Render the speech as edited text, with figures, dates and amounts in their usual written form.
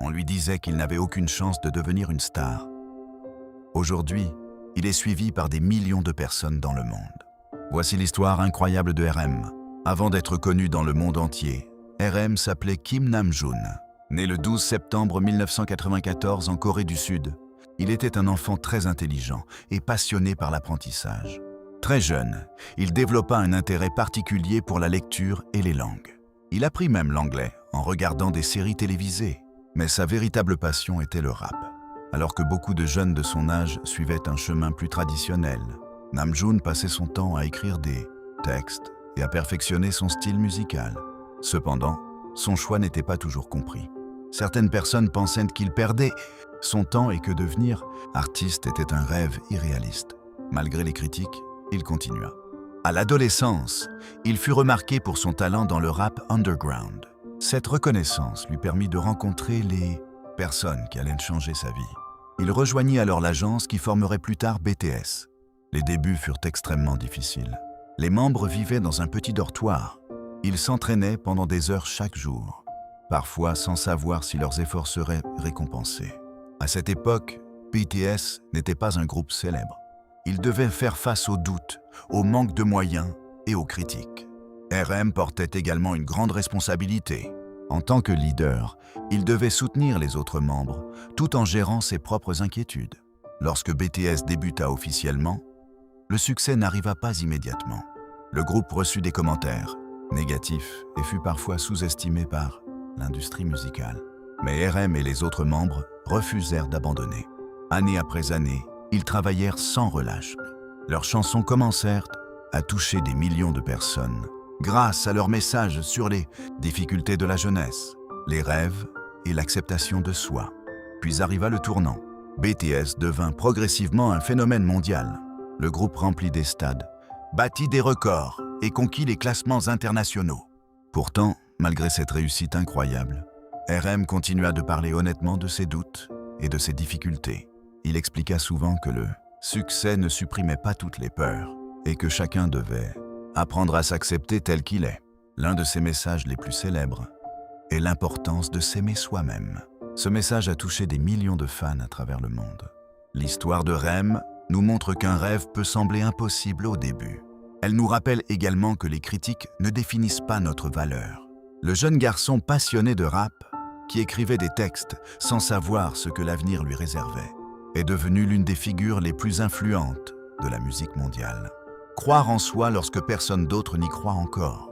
On lui disait qu'il n'avait aucune chance de devenir une star. Aujourd'hui, il est suivi par des millions de personnes dans le monde. Voici l'histoire incroyable de RM. Avant d'être connu dans le monde entier, RM s'appelait Kim Namjoon. Né le 12 septembre 1994 en Corée du Sud, il était un enfant très intelligent et passionné par l'apprentissage. Très jeune, il développa un intérêt particulier pour la lecture et les langues. Il apprit même l'anglais en regardant des séries télévisées. Mais sa véritable passion était le rap. Alors que beaucoup de jeunes de son âge suivaient un chemin plus traditionnel, Namjoon passait son temps à écrire des textes et à perfectionner son style musical. Cependant, son choix n'était pas toujours compris. Certaines personnes pensaient qu'il perdait son temps et que devenir artiste était un rêve irréaliste. Malgré les critiques, il continua. À l'adolescence, il fut remarqué pour son talent dans le rap underground. Cette reconnaissance lui permit de rencontrer les personnes qui allaient changer sa vie. Il rejoignit alors l'agence qui formerait plus tard BTS. Les débuts furent extrêmement difficiles. Les membres vivaient dans un petit dortoir. Ils s'entraînaient pendant des heures chaque jour, parfois sans savoir si leurs efforts seraient récompensés. À cette époque, BTS n'était pas un groupe célèbre. Ils devaient faire face aux doutes, au manque de moyens et aux critiques. RM portait également une grande responsabilité. En tant que leader, il devait soutenir les autres membres, tout en gérant ses propres inquiétudes. Lorsque BTS débuta officiellement, le succès n'arriva pas immédiatement. Le groupe reçut des commentaires négatifs et fut parfois sous-estimé par l'industrie musicale. Mais RM et les autres membres refusèrent d'abandonner. Année après année, ils travaillèrent sans relâche. Leurs chansons commencèrent à toucher des millions de personnes, grâce à leur message sur les difficultés de la jeunesse, les rêves et l'acceptation de soi. Puis arriva le tournant. BTS devint progressivement un phénomène mondial. Le groupe remplit des stades, battit des records et conquit les classements internationaux. Pourtant, malgré cette réussite incroyable, RM continua de parler honnêtement de ses doutes et de ses difficultés. Il expliqua souvent que le succès ne supprimait pas toutes les peurs et que chacun devait apprendre à s'accepter tel qu'il est. L'un de ses messages les plus célèbres est l'importance de s'aimer soi-même. Ce message a touché des millions de fans à travers le monde. L'histoire de RM nous montre qu'un rêve peut sembler impossible au début. Elle nous rappelle également que les critiques ne définissent pas notre valeur. Le jeune garçon passionné de rap, qui écrivait des textes sans savoir ce que l'avenir lui réservait, est devenu l'une des figures les plus influentes de la musique mondiale. Croire en soi lorsque personne d'autre n'y croit encore.